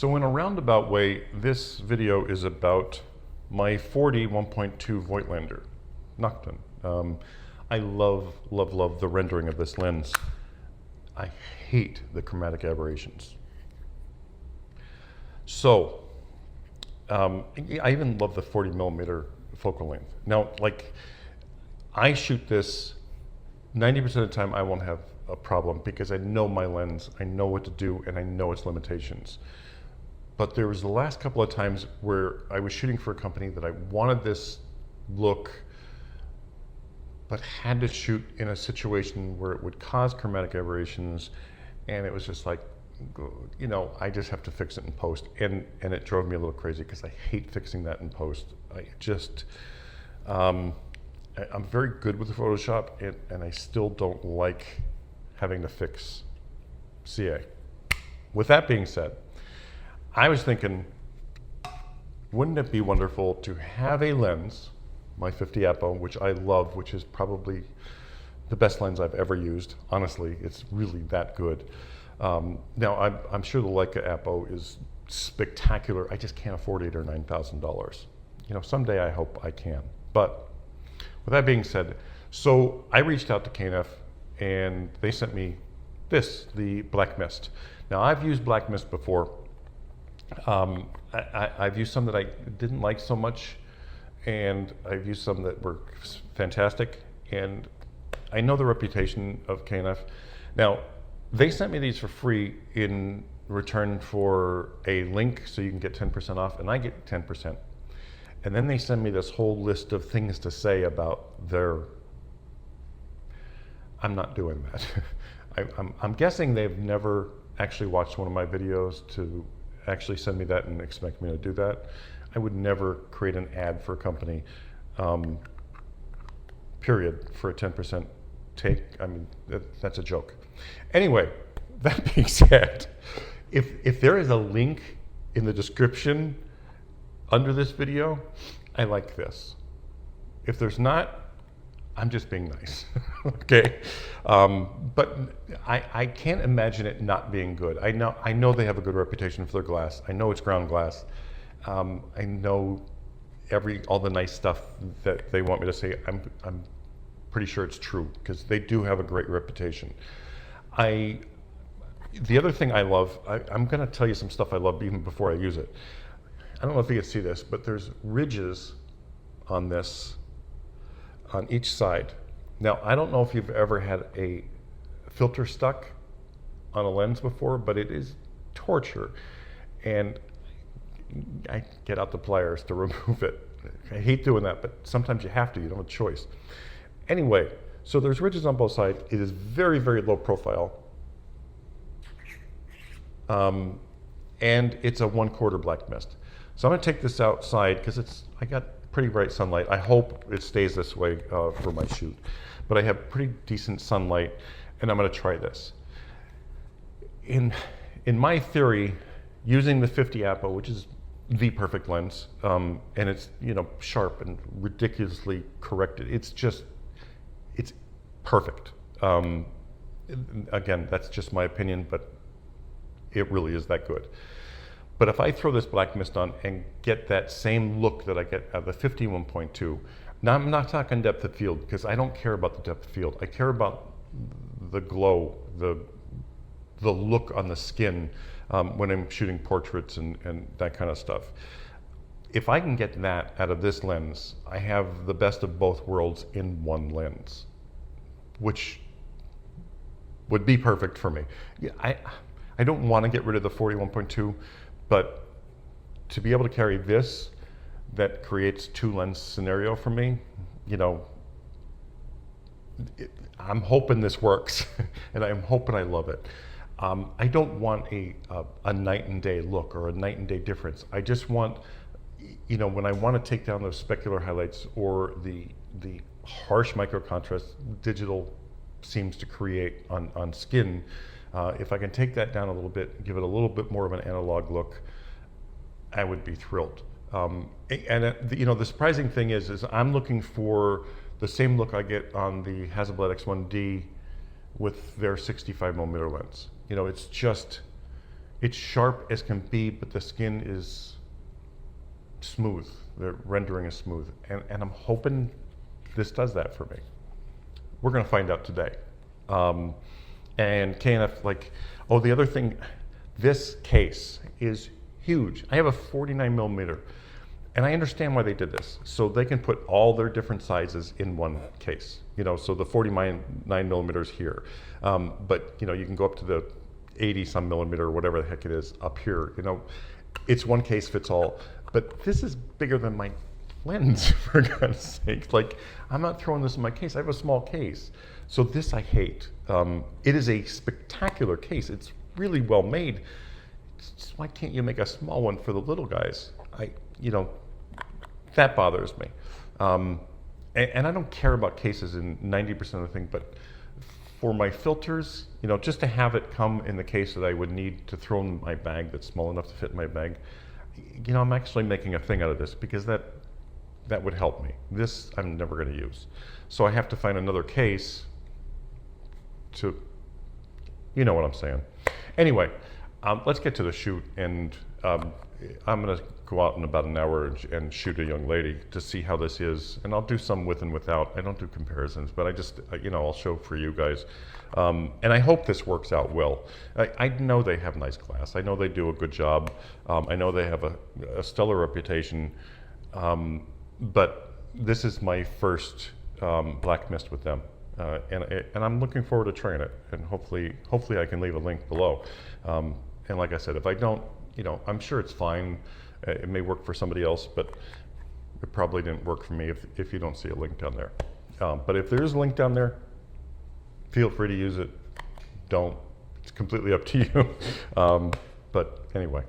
So in a roundabout way, this video is about my 40 1.2 Voigtlander Nocturne. I love, love, love the rendering of this lens. I hate the chromatic aberrations. So, I even love the 40 millimeter focal length. Now, like, I shoot this 90% of the time I won't have a problem because I know my lens, I know what to do, and I know its limitations. But there was the last couple of times where I was shooting for a company that I wanted this look, but had to shoot in a situation where it would cause chromatic aberrations, and it was just like, you know, I just have to fix it in post, and it drove me a little crazy because I hate fixing that in post. I just, I'm very good with Photoshop, and I still don't like having to fix CA. With that being said, I was thinking, wouldn't it be wonderful to have a lens, my 50 APO, which I love, which is probably the best lens I've ever used. Honestly, it's really that good. Now, I'm sure the Leica APO is spectacular. I just can't afford $8,000 or $9,000. You know, someday I hope I can. But with that being said, so I reached out to K&F and they sent me this, the Black Mist. Now, I've used Black Mist before. I've used some that I didn't like so much, and I've used some that were fantastic, and I know the reputation of K&F. Now, they sent me these for free in return for a link so you can get 10% off, and I get 10%. And then they send me this whole list of things to say about their... I'm not doing that. I'm guessing they've never actually watched one of my videos to actually send me that and expect me to do that. I would never create an ad for a company, period, for a 10% take. I mean, that's a joke. Anyway, that being said, if there is a link in the description under this video, I like this. If there's not, I'm just being nice, okay? But I can't imagine it not being good. I know they have a good reputation for their glass. I know it's ground glass. I know all the nice stuff that they want me to say. I'm pretty sure it's true because they do have a great reputation. The other thing I love, I'm going to tell you some stuff I love even before I use it. I don't know if you can see this, but there's ridges on this on each side. Now, I don't know if you've ever had a filter stuck on a lens before, but it is torture. And I get out the pliers to remove it. I hate doing that, but sometimes you have to, you don't have a choice. Anyway, so there's ridges on both sides. It is very, very low profile. And it's a 1/4 Black Mist. So I'm gonna take this outside because I got pretty bright sunlight. I hope it stays this way for my shoot. But I have pretty decent sunlight, and I'm gonna try this. In my theory, using the 50 APO, which is the perfect lens, and it's, you know, sharp and ridiculously corrected. It's perfect. Again, that's just my opinion, but it really is that good. But if I throw this Black Mist on and get that same look that I get out of the 50 1.2, now I'm not talking depth of field because I don't care about the depth of field. I care about the glow, the look on the skin when I'm shooting portraits and that kind of stuff. If I can get that out of this lens, I have the best of both worlds in one lens, which would be perfect for me. I don't want to get rid of the 40 1.2, but to be able to carry this, that creates two lens scenario for me, you know, I'm hoping this works and I'm hoping I love it. I don't want a night and day look or a night and day difference. I just want, you know, when I want to take down those specular highlights or the harsh micro contrast digital seems to create on skin, if I can take that down a little bit, give it a little bit more of an analog look, I would be thrilled. You know, the surprising thing is I'm looking for the same look I get on the Hasselblad X1D with their 65 millimeter lens. You know, it's just, it's sharp as can be, but the skin is smooth. The rendering is smooth. And I'm hoping this does that for me. We're gonna find out today. And K&F, like, oh, the other thing, this case is huge. I have a 49 millimeter, and I understand why they did this. So they can put all their different sizes in one case. You know, so the 49 millimeters here, but you know, you can go up to the 80 some millimeter or whatever the heck it is up here. You know, it's one case fits all. But this is bigger than my lens, for God's sake. Like, I'm not throwing this in my case. I have a small case. So this I hate. It is a spectacular case. It's really well made. It's just, why can't you make a small one for the little guys? You know, that bothers me. And I don't care about cases in 90% of the thing, but for my filters, you know, just to have it come in the case that I would need to throw in my bag that's small enough to fit in my bag, you know, I'm actually making a thing out of this because that would help me. This I'm never going to use. So I have to find another case to, you know what I'm saying. Anyway, let's get to the shoot, and I'm going to go out in about an hour and shoot a young lady to see how this is, and I'll do some with and without. I don't do comparisons, but I just, you know, I'll show for you guys. And I hope this works out well. I know they have nice glass. I know they do a good job. I know they have a stellar reputation, but this is my first Black Mist with them. And I'm looking forward to trying it, and hopefully I can leave a link below. And like I said, if I don't, you know, I'm sure it's fine. It may work for somebody else, but it probably didn't work for me if you don't see a link down there. But if there is a link down there, feel free to use it. Don't. It's completely up to you. But anyway.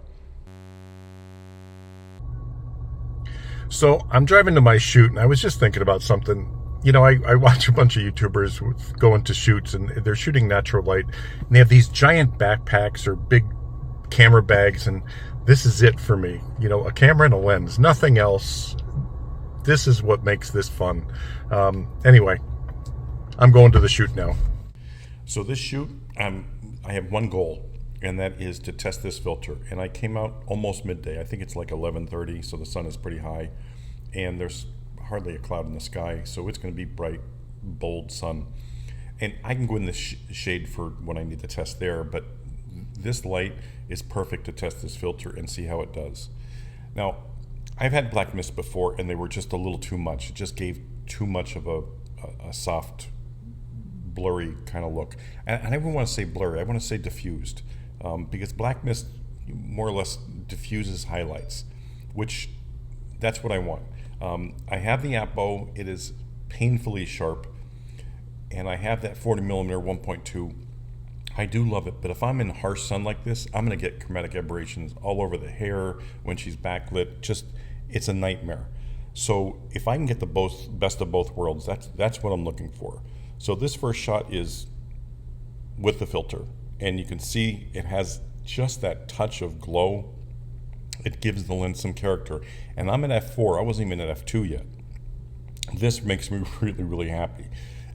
So I'm driving to my shoot, and I was just thinking about something. You know, I watch a bunch of YouTubers go into shoots, and they're shooting natural light, and they have these giant backpacks or big camera bags, and this is it for me. You know, a camera and a lens, nothing else. This is what makes this fun. Anyway, I'm going to the shoot now. So this shoot, I have one goal, and that is to test this filter. And I came out almost midday. I think it's like 11:30, so the sun is pretty high, and there's hardly a cloud in the sky, so it's going to be bright, bold sun. And I can go in the shade for when I need to test there, but this light is perfect to test this filter and see how it does. Now, I've had Black Mist before, and they were just a little too much. It just gave too much of a soft, blurry kind of look. And I don't even want to say blurry, I want to say diffused, because Black Mist more or less diffuses highlights, which that's what I want. I have the APO, it is painfully sharp, and I have that 40 millimeter 1.2. I do love it, but if I'm in harsh sun like this, I'm gonna get chromatic aberrations all over the hair when she's backlit. Just, it's a nightmare. So if I can get the best of both worlds, that's what I'm looking for. So this first shot is with the filter, and you can see it has just that touch of glow. It gives the lens some character. And I'm at f4, I wasn't even at f2 yet. This makes me really, really happy.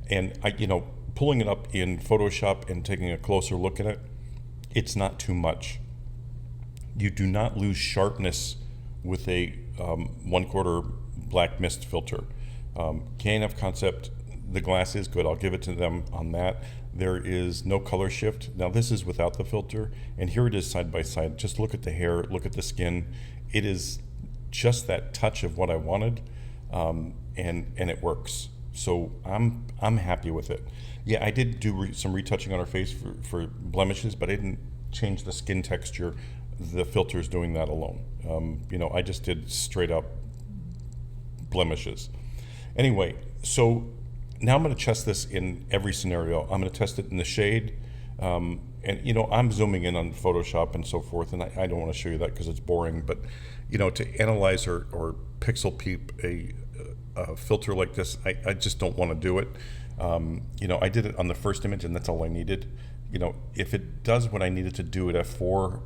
And you know, pulling it up in Photoshop and taking a closer look at it, it's not too much. You do not lose sharpness with a 1/4 Black Mist filter. K&F Concept, the glass is good. I'll give it to them on that. There is no color shift. Now this is without the filter, and here it is side by side. Just look at the hair, look at the skin. It is just that touch of what I wanted, and it works. So I'm happy with it. Yeah, I did do some retouching on her face for blemishes, but I didn't change the skin texture. The filter's doing that alone. You know, I just did straight up blemishes. Anyway, so now I'm going to test this in every scenario. I'm going to test it in the shade, and you know, I'm zooming in on Photoshop and so forth, and I don't want to show you that because it's boring. But you know, to analyze or pixel peep a filter like this, I just don't want to do it. You know, I did it on the first image, and that's all I needed. You know, if it does what I needed to do at f4,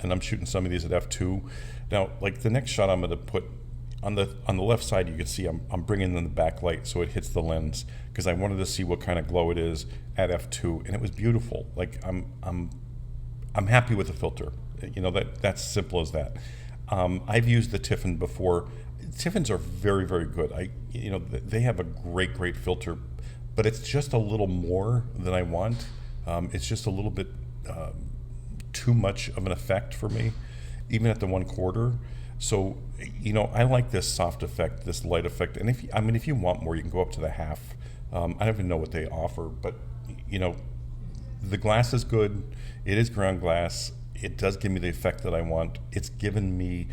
and I'm shooting some of these at f2. Now, like the next shot I'm going to put on the left side, you can see I'm bringing in the backlight so it hits the lens, because I wanted to see what kind of glow it is at f2, and it was beautiful. Like I'm happy with the filter. You know, that's simple as that. I've used the Tiffin before. Tiffins are very, very good. You know, they have a great filter, but it's just a little more than I want. It's just a little bit too much of an effect for me, even at the 1/4. So, you know, I like this soft effect, this light effect. And if you want more, you can go up to the half. I don't even know what they offer, but you know, the glass is good. It is ground glass. It does give me the effect that I want. It's given me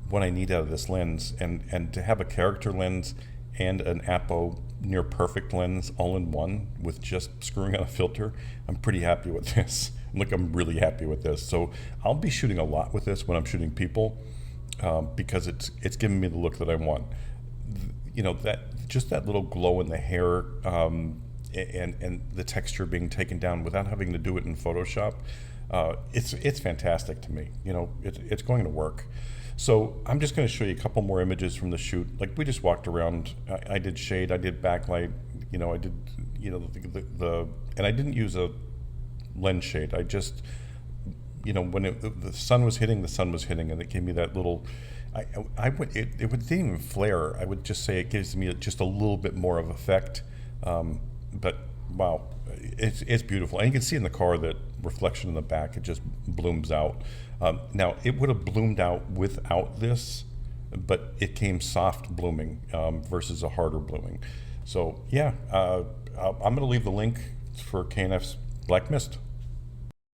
what I need out of this lens, and to have a character lens and an APO near perfect lens all in one with just screwing on a filter, I'm pretty happy with this. I'm really happy with this. So I'll be shooting a lot with this when I'm shooting people, because it's giving me the look that I want. You know, that little glow in the hair, and the texture being taken down without having to do it in Photoshop, it's fantastic to me. You know, it's going to work. So I'm just going to show you a couple more images from the shoot. Like, we just walked around. I did shade, I did backlight. You know, I did, you know, and I didn't use a lens shade. I just, you know, when the sun was hitting, and it gave me that little. It didn't even flare. I would just say it gives me just a little bit more of effect. But wow, it's beautiful. And you can see in the car that reflection in the back, it just blooms out. Now, it would have bloomed out without this, but it came soft blooming versus a harder blooming. So yeah, I'm going to leave the link for K&F's Black Mist.